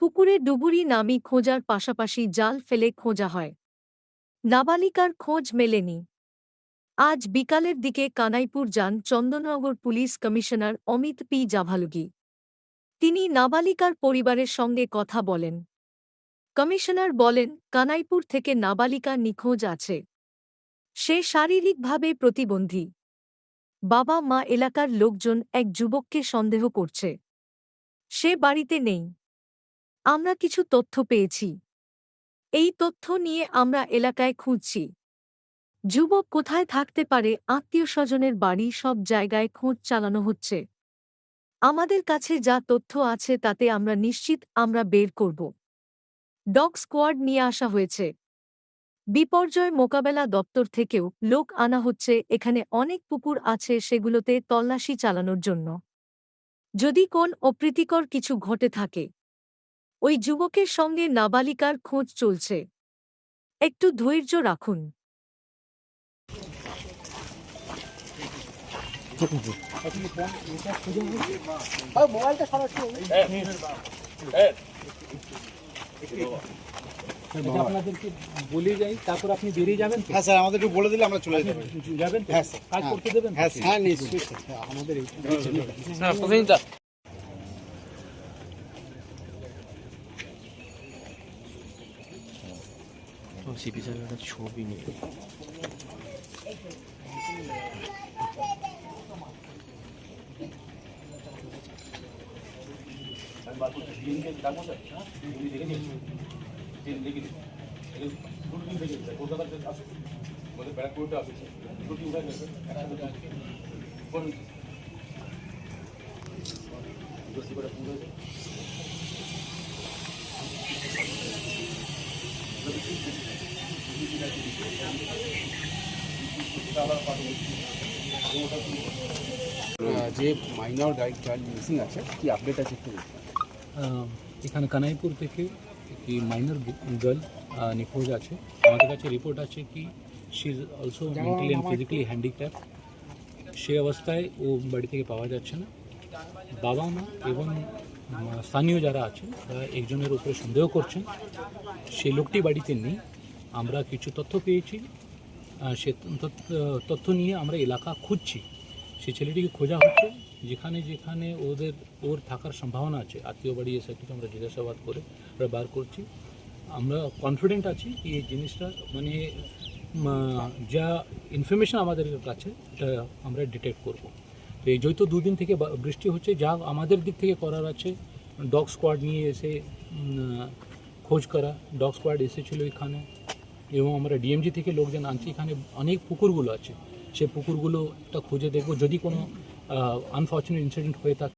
পুকুরে ডুবুরি নামি খোঁজার পাশাপাশি জাল ফেলে খোঁজা হয়। নাবালিকার খোঁজ মেলেনি। আজ বিকালের দিকে কানাইপুর যান Chandannagar police commissioner Amit P Javalgi. তিনি নাবালিকার পরিবারের সঙ্গে কথা বলেন। কমিশনার বলেন, কানাইপুর থেকে নাবালিকা নিখোঁজ আছে। সে শারীরিকভাবে প্রতিবন্ধী। বাবা মা এলাকার লোকজন এক যুবককে সন্দেহ করছে। সে বাড়িতে নেই। আমরা কিছু তথ্য পেয়েছি। এই তথ্য নিয়ে আমরা এলাকায় খুঁজছি। যুবক কোথায় থাকতে পারে, আত্মীয়স্বজনের বাড়ি, সব জায়গায় খোঁজ চালানো হচ্ছে। আমাদের কাছে যা তথ্য আছে তাতে আমরা নিশ্চিত আমরা বের করব। ডগ স্কোয়াড নিয়ে আসা হয়েছে। বিপর্যয় মোকাবেলা দপ্তর থেকেও লোক আনা হচ্ছে। এখানে অনেক পুকুর আছে, সেগুলোতে তল্লাশি চালানোর জন্য। যদি কোন অপ্রীতিকর কিছু ঘটে থাকে। ওই যুবকের সঙ্গে নাবালিকার খোঁজ চলছে। একটু ধৈর্য রাখুন। আপনাদেরকে বলে যাই, তারপর আপনি বেরিয়ে যাবেন তো? হ্যাঁ স্যার, আমাদের একটু বলে দিলে আমরা চলে যাব। যাবেন তো? হ্যাঁ স্যার, কাজ করতে দেবেন? হ্যাঁ স্যার, হ্যাঁ নিশ্চয়ই স্যার, আমাদের এই সিপি স্যারের একটা ছবি নিয়ে যে মাইনর চাইল্ড মিসিং আছে, কি আপডেট আছে একটু? এখানে কানাইপুর থেকে একটি মাইনর গার্ল নিখোঁজ আছে। আমাদের কাছে রিপোর্ট আছে কি she is also mentally and physically handicap. সে অবস্থায় ও বাড়ি থেকে পাওয়া যাচ্ছে না। বাবা মা এবং স্থানীয় যারা আছে তারা একজনের উপরে সন্দেহ করছেন সেই লোকটি বাড়িতে নেই। আমরা কিছু তথ্য পেয়েছি, সে তথ্য নিয়ে আমরা এলাকা খুঁজছি। সেই ছেলেটিকে খোঁজা হচ্ছে। যেখানে যেখানে ওর থাকার সম্ভাবনা আছে, আত্মীয় বাড়ি এসে কিছু আমরা জিজ্ঞাসাবাদ করে আমরা বার করছি। আমরা কনফিডেন্ট আছি কি এই জিনিসটা মানে যা ইনফরমেশন আমাদের কাছে এটা আমরা ডিটেক্ট করব। তো এই যেহেতু দুদিন থেকে বৃষ্টি হচ্ছে, যা আমাদের দিক থেকে করার আছে, ডগ স্কোয়াড নিয়ে এসে খোঁজ করা। ডগ স্কোয়াড এসেছিলো এখানে এবং আমরা ডিএমজি থেকে লোকজন আনছি। এখানে অনেক পুকুরগুলো আছে, সেই পুকুরগুলো একটা খুঁজে দেখব। যদি কোনো আনফর্চুনেট ইনসিডেন্ট হয়ে থাকে